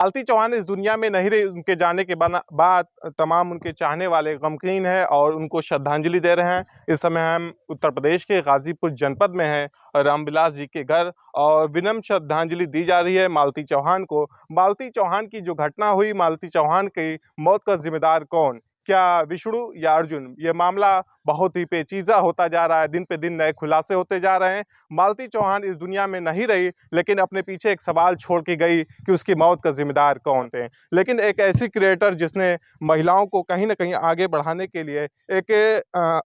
मालती चौहान इस दुनिया में नहीं रही, उनके जाने के बाद तमाम उनके चाहने वाले गमगीन हैं और उनको श्रद्धांजलि दे रहे हैं। इस समय हम उत्तर प्रदेश के गाजीपुर जनपद में हैं, रामविलास जी के घर, और विनम्र श्रद्धांजलि दी जा रही है मालती चौहान को। मालती चौहान की जो घटना हुई, मालती चौहान की मौत का जिम्मेदार कौन, क्या विष्णु या अर्जुन, ये मामला बहुत ही पेचीदा होता जा रहा है। दिन पे दिन नए खुलासे होते जा रहे हैं। मालती चौहान इस दुनिया में नहीं रही, लेकिन अपने पीछे एक सवाल छोड़ के गई कि उसकी मौत का जिम्मेदार कौन थे। लेकिन एक ऐसी क्रिएटर जिसने महिलाओं को कहीं ना कहीं आगे बढ़ाने के लिए एक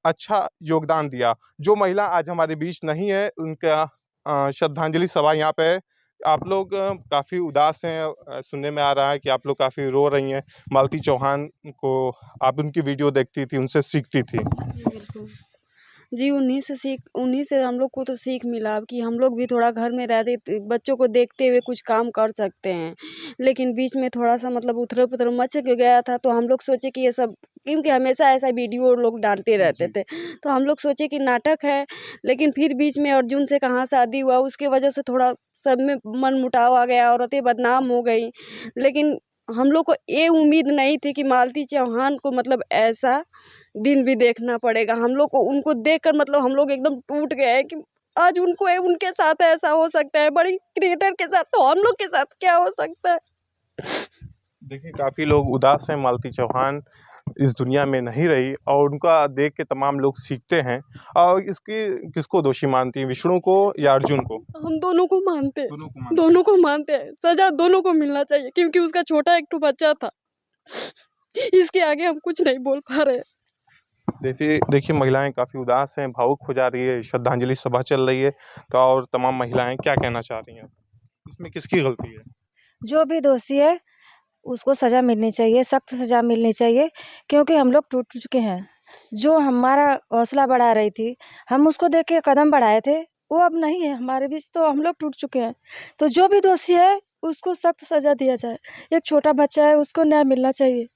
अच्छा योगदान दिया, जो महिला आज हमारे बीच नहीं है, उनका श्रद्धांजलि सभा यहाँ पे है। आप लोग काफ़ी उदास हैं, सुनने में आ रहा है कि आप लोग काफ़ी रो रही हैं। मालती चौहान को आप उनकी वीडियो देखती थी, उनसे सीखती थी। जी, बिल्कुल। जी, उन्हीं से हम लोग को तो सीख मिला कि हम लोग भी थोड़ा घर में रहते बच्चों को देखते हुए कुछ काम कर सकते हैं। लेकिन बीच में थोड़ा-सा मतलब उथल-पुथल मच गया था, तो हम लोग सोचे कि ये सब, क्योंकि हमेशा ऐसा वीडियो लोग डालते रहते जी। थे, तो हम लोग सोचे कि नाटक है। लेकिन फिर बीच में अर्जुन से कहाँ शादी हुआ, उसके वजह से थोड़ा सब में मनमुटाव आ गया, औरतें बदनाम हो गई। लेकिन हम लोग को ये उम्मीद नहीं थी कि मालती चौहान को मतलब ऐसा दिन भी देखना पड़ेगा। हम लोग को उनको देखकर मतलब हम लोग एकदम टूट गए हैं कि आज उनके साथ ऐसा हो सकता है, बड़ी क्रिएटर के साथ, तो हम लोग के साथ क्या हो सकता है? देखिए, काफ़ी लोग उदास हैं। मालती चौहान इस दुनिया में नहीं रही और उनका देख के तमाम लोग सीखते हैं। और इसकी किसको दोषी मानती हैं, विष्णु को या अर्जुन को? हम दोनों को मानते हैं, दोनों को मानते हैं। दोनों को मानते हैं। सज़ा दोनों को मिलना चाहिए, क्योंकि उसका छोटा एक ठो बच्चा था। इसके आगे हम कुछ नहीं बोल पा रहे हैं। देखिए देखिए महिलाएं काफ़ी उदास हैं, भावुक हो जा रही है। श्रद्धांजलि सभा चल रही है, तो और तमाम महिलाएं क्या कहना चाह रही हैं? इसमें किसकी गलती है? जो भी दोषी है उसको सज़ा मिलनी चाहिए, सख्त सज़ा मिलनी चाहिए, क्योंकि हम लोग टूट चुके हैं। जो हमारा हौसला बढ़ा रही थी, हम उसको देख के कदम बढ़ाए थे, वो अब नहीं है हमारे बीच, तो हम लोग टूट चुके हैं। तो जो भी दोषी है उसको सख्त सज़ा दिया जाए। एक छोटा बच्चा है, उसको न्याय मिलना चाहिए।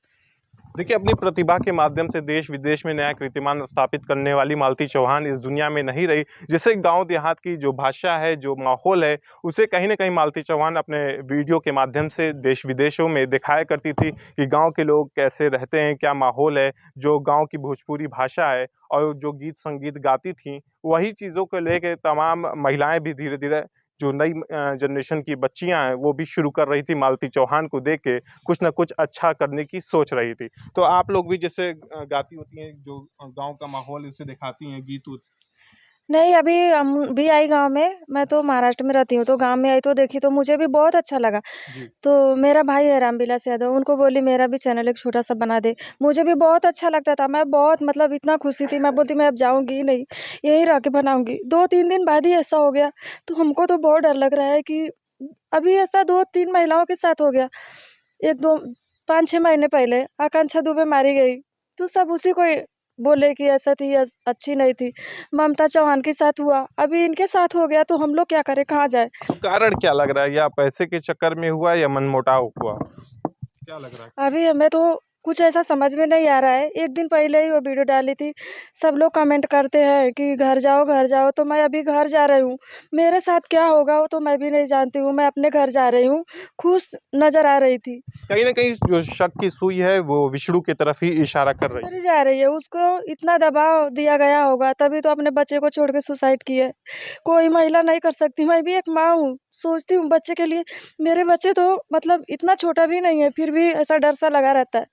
देखिए, अपनी प्रतिभा के माध्यम से देश विदेश में नया कीर्तिमान स्थापित करने वाली मालती चौहान इस दुनिया में नहीं रही। जैसे गांव देहात की जो भाषा है, जो माहौल है, उसे कहीं ना कहीं मालती चौहान अपने वीडियो के माध्यम से देश विदेशों में दिखाया करती थी कि गांव के लोग कैसे रहते हैं, क्या माहौल है। जो गांव की भोजपुरी भाषा है और जो गीत संगीत गाती थी, वही चीज़ों को लेकर तमाम महिलाएं भी धीरे धीरे, जो नई जनरेशन की बच्चियां हैं, वो भी शुरू कर रही थी। मालती चौहान को देख के कुछ ना कुछ अच्छा करने की सोच रही थी। तो आप लोग भी जैसे गाती होती हैं, जो गाँव का माहौल है उसे दिखाती हैं, गीत-उत? नहीं, अभी हम भी आई गाँव में, मैं तो महाराष्ट्र में रहती हूँ, तो गाँव में आई तो देखी, तो मुझे भी बहुत अच्छा लगा। जी। तो मेरा भाई है रामविलास यादव, उनको बोली मेरा भी चैनल एक छोटा-सा बना दे। मुझे भी बहुत अच्छा लगता था, मैं बहुत मतलब इतना खुशी थी, मैं बोलती मैं अब जाऊँगी ही नहीं, यहीं रह के बनाऊँगी। 2-3 दिन बाद ही ऐसा हो गया, तो हमको तो बहुत डर लग रहा है कि अभी ऐसा 2-3 महिलाओं के साथ हो गया। 1-2 5-6 महीने पहले आकांक्षा दुबे मारी गई, तो सब उसी को बोले कि ऐसा थी, अच्छी नहीं थी। ममता चौहान के साथ हुआ, अभी इनके साथ हो गया, तो हम लोग क्या करें, कहाँ जाएँ? तो कारण क्या लग रहा है? या पैसे के चक्कर में हुआ या मनमुटाव हुआ? क्या लग रहा है? अभी हमें तो कुछ ऐसा समझ में नहीं आ रहा है। 1 दिन पहले ही वो वीडियो डाली थी। सब लोग कमेंट करते हैं कि घर जाओ, तो मैं अभी घर जा रही हूँ। मेरे साथ क्या होगा वो तो मैं भी नहीं जानती हूँ। मैं अपने घर जा रही हूँ, खुश नज़र आ रही थी। कहीं न कहीं जो शक की सुई है वो विष्णु की तरफ ही इशारा कर रही अंदर ही है। जा रही है, उसको इतना दबाव दिया गया होगा, तभी तो अपने बच्चे को छोड़ के सुसाइड की है। कोई महिला नहीं कर सकती, मैं भी एक माँ हूँ, सोचती हूँ बच्चे के लिए। मेरे बच्चे तो मतलब इतना छोटा भी नहीं है, फिर भी ऐसा डर सा लगा रहता है।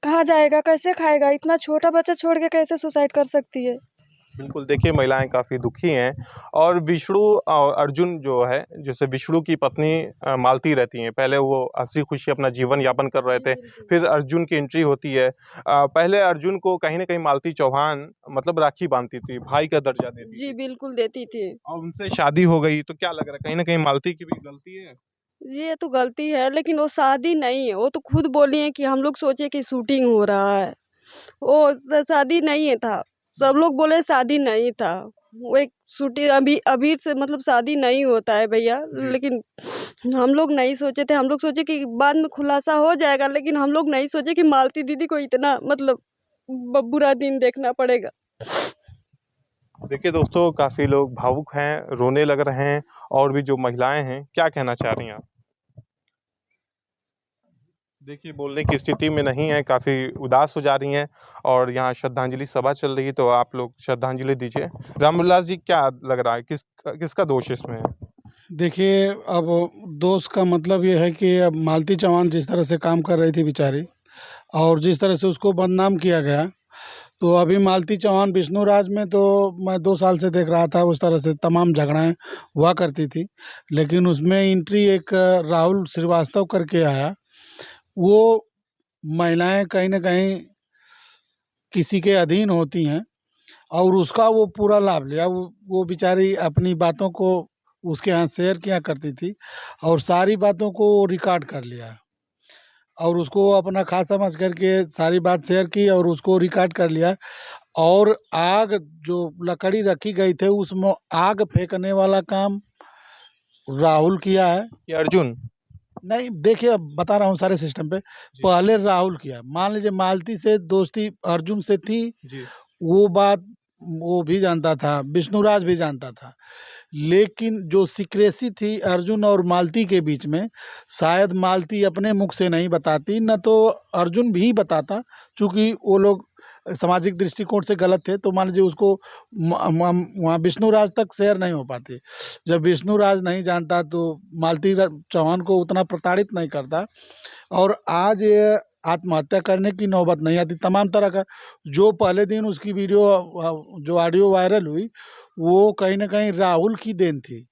कहाँ जाएगा, कैसे खाएगा? इतना छोटा बच्चा छोड़ के कैसे सुसाइड कर सकती है? बिल्कुल, देखिए महिलाएँ काफ़ी दुखी हैं। और विष्णु और अर्जुन जो है, जैसे विष्णु की पत्नी मालती रहती हैं। पहले वो हँसी-खुशी अपना जीवन यापन कर रहे जी, थे, बिल्कुल। फिर अर्जुन की एंट्री होती है। पहले अर्जुन को कहीं न कहीं मालती चौहान मतलब राखी बाँधती थी, भाई का दर्जा देती जी, थी। बिल्कुल देती थी। और उनसे शादी हो गई, तो क्या लग रहा है कहीं न कहीं मालती की भी गलती है? ये तो गलती है, लेकिन वो शादी नहीं है। वो तो खुद बोली हैं कि हम लोग सोचे कि शूटिंग हो रहा है। वो शादी नहीं है था। सब लोग बोले शादी नहीं था। वो एक शूटिंग अभी अभी से मतलब शादी नहीं होता है भैया। जी। लेकिन हम लोग नहीं सोचे थे। हम लोग सोचे कि बाद में खुलासा हो जाएगा, लेकिन हम लोग नहीं सोचे कि मालती दीदी को इतना मतलब बुरा दिन देखना पड़ेगा। देखिए दोस्तों, काफ़ी लोग भावुक हैं, रोने लग रहे हैं। और भी जो महिलाएँ हैं, क्या कहना चाह रही हैं आप? देखिए, बोलने की स्थिति में नहीं है, काफ़ी उदास हो जा रही हैं और यहाँ श्रद्धांजलि सभा चल रही है, तो आप लोग श्रद्धांजलि दीजिए। रामविलास जी, क्या लग रहा है, किसका दोष इसमें है? देखिए, अब दोष का मतलब ये है कि अब मालती चौहान जिस तरह से काम कर रही थी बेचारी, और जिस तरह से उसको बदनाम किया गया, तो अभी मालती चौहान विष्णु राज में तो मैं 2 साल से देख रहा था, उस तरह से तमाम झगड़ाएँ हुआ करती थी। लेकिन उसमें एंट्री एक राहुल श्रीवास्तव करके आया। वो महिलाएँ कहीं न कहीं किसी के अधीन होती हैं और उसका वो पूरा लाभ लिया। वो बेचारी अपनी बातों को उसके यहाँ शेयर किया करती थी और सारी बातों को वो रिकॉर्ड कर लिया और उसको अपना ख़ास समझ कर के सारी बात शेयर की और उसको रिकॉर्ड कर लिया। और आग जो लकड़ी रखी गई थी उसमें आग फेंकने वाला काम राहुल किया है। ये अर्जुन? नहीं, देखिए, अब बता रहा हूँ सारे सिस्टम पे। जी। पहले राहुल किया, मान लीजिए मालती से दोस्ती अर्जुन से थी, जी। वो बात वो भी जानता था, विष्णुराज भी जानता था। लेकिन जो सीक्रेसी थी अर्जुन और मालती के बीच में, शायद मालती अपने मुख से नहीं बताती, न तो अर्जुन भी बताता, चूँकि वो लोग सामाजिक दृष्टिकोण से गलत थे, तो मान लीजिए उसको वहाँ विष्णुराज तक शेयर नहीं हो पाते। जब विष्णुराज नहीं जानता तो मालती चौहान को उतना प्रताड़ित नहीं करता और आज ये आत्महत्या करने की नौबत नहीं आती। तमाम तरह का जो पहले दिन उसकी वीडियो जो ऑडियो वायरल हुई, वो कहीं न कहीं राहुल की देन थी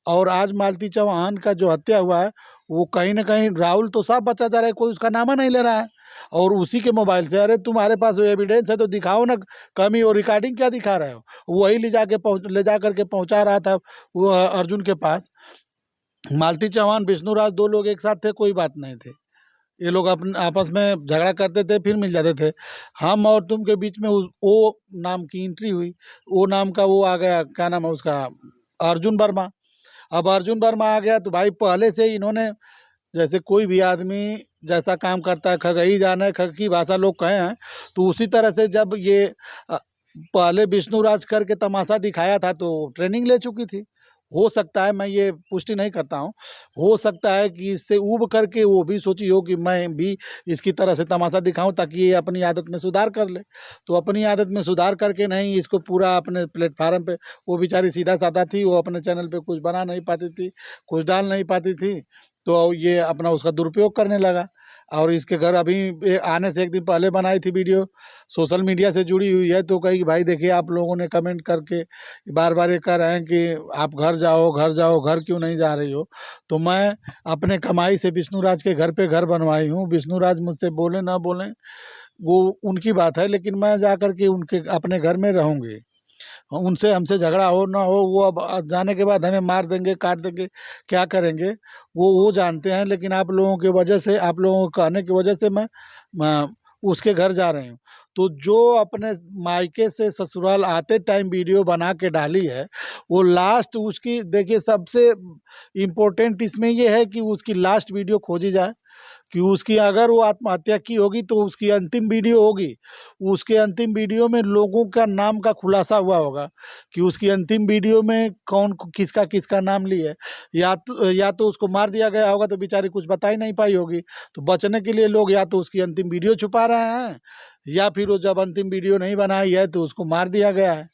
और आज मालती चौहान का जो हत्या हुआ है, वो कहीं न कहीं राहुल तो साफ बचा जा रहा है, कोई उसका नाम नहीं ले रहा है और उसी के मोबाइल से, अरे तुम्हारे पास एविडेंस है तो दिखाओ ना, कमी और रिकॉर्डिंग क्या दिखा रहे हो? वही ले जा कर के पहुँचा रहा था वो अर्जुन के पास। मालती चौहान, विष्णुराज 2 लोग एक साथ थे, कोई बात नहीं थी। ये लोग आपस में झगड़ा करते थे, फिर मिल जाते थे। हम और तुम के बीच में ओ नाम की एंट्री हुई। ओ नाम का वो आ गया, क्या नाम है उसका, अर्जुन वर्मा। अब अर्जुन वर्मा आ गया तो भाई पहले से ही इन्होंने, जैसे कोई भी आदमी जैसा काम करता है, खगही जाने खग की भाषा लोग कहे हैं, तो उसी तरह से जब ये पहले विष्णुराज करके तमाशा दिखाया था तो ट्रेनिंग ले चुकी थी। हो सकता है, मैं ये पुष्टि नहीं करता हूँ, हो सकता है कि इससे ऊब करके वो भी सोची हो कि मैं भी इसकी तरह से तमाशा दिखाऊँ ताकि ये अपनी आदत में सुधार कर ले। तो अपनी आदत में सुधार करके नहीं, इसको पूरा अपने प्लेटफ़ार्म पे, वो बेचारी सीधा-साधा थी, वो अपने चैनल पे कुछ बना नहीं पाती थी, कुछ डाल नहीं पाती थी, तो ये अपना उसका दुरुपयोग करने लगा। और इसके घर अभी आने से एक दिन पहले बनाई थी वीडियो, सोशल मीडिया से जुड़ी हुई है, तो कही कि भाई देखिए, आप लोगों ने कमेंट करके बार-बार ये कह रहे हैं कि आप घर जाओ, घर जाओ, घर क्यों नहीं जा रही हो? तो मैं अपने कमाई से विष्णुराज के घर पे घर बनवाई हूँ। विष्णुराज मुझसे बोलें ना बोलें, वो उनकी बात है, लेकिन मैं जा कर के उनके अपने घर में रहूँगी। उनसे हमसे झगड़ा हो ना हो, वो अब जाने के बाद हमें मार देंगे, काट देंगे, क्या करेंगे, वो जानते हैं। लेकिन आप लोगों की वजह से, आप लोगों के कहने की वजह से मैं उसके घर जा रही हूँ। तो जो अपने मायके से ससुराल आते टाइम वीडियो बना के डाली है, वो लास्ट उसकी, देखिए, सबसे इम्पोर्टेंट इसमें ये है कि उसकी लास्ट वीडियो खोजी जाए कि उसकी, अगर वो आत्महत्या की होगी तो उसकी अंतिम वीडियो होगी। उसके अंतिम वीडियो में लोगों का नाम का खुलासा हुआ होगा कि उसकी अंतिम वीडियो में कौन किसका नाम ली है। या तो उसको मार दिया गया होगा तो बेचारी कुछ बता ही नहीं पाई होगी। तो बचने के लिए लोग या तो उसकी अंतिम वीडियो छुपा रहे हैं, या फिर वो जब अंतिम वीडियो नहीं बनाई है तो उसको मार दिया गया है।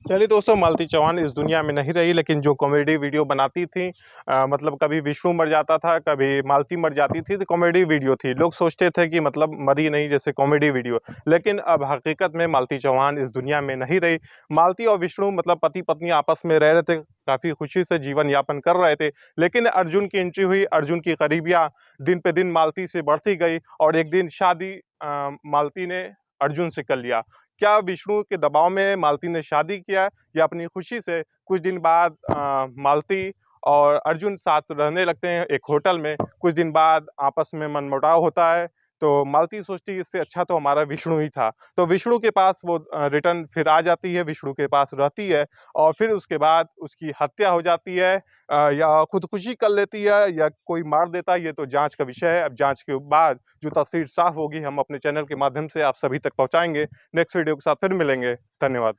चलिए दोस्तों, मालती चौहान इस दुनिया में नहीं रही, लेकिन जो कॉमेडी वीडियो बनाती थी, मतलब कभी विष्णु मर जाता था, कभी मालती मर जाती थी, तो कॉमेडी वीडियो थी। लोग सोचते थे कि मतलब मरी नहीं, जैसे कॉमेडी वीडियो। लेकिन अब हकीकत में मालती चौहान इस दुनिया में नहीं रही। मालती और विष्णु मतलब पति पत्नी आपस में रह रहे थे, काफ़ी खुशी से जीवन यापन कर रहे थे। लेकिन अर्जुन की एंट्री हुई, अर्जुन की करीबियाँ दिन पे दिन मालती से बढ़ती गई और एक दिन शादी मालती ने अर्जुन से कर लिया। क्या विष्णु के दबाव में मालती ने शादी किया, या अपनी खुशी से? कुछ दिन बाद मालती और अर्जुन साथ रहने लगते हैं एक होटल में। कुछ दिन बाद आपस में मनमुटाव होता है, तो मालती सोचती है इससे अच्छा तो हमारा विष्णु ही था। तो विष्णु के पास वो रिटर्न फिर आ जाती है, विष्णु के पास रहती है और फिर उसके बाद उसकी हत्या हो जाती है, या खुदकुशी कर लेती है, या कोई मार देता है, ये तो जाँच का विषय है। अब जाँच के बाद जो तस्वीर साफ होगी, हम अपने चैनल के माध्यम से आप सभी तक पहुँचाएँगे। नेक्स्ट वीडियो के साथ फिर मिलेंगे। धन्यवाद।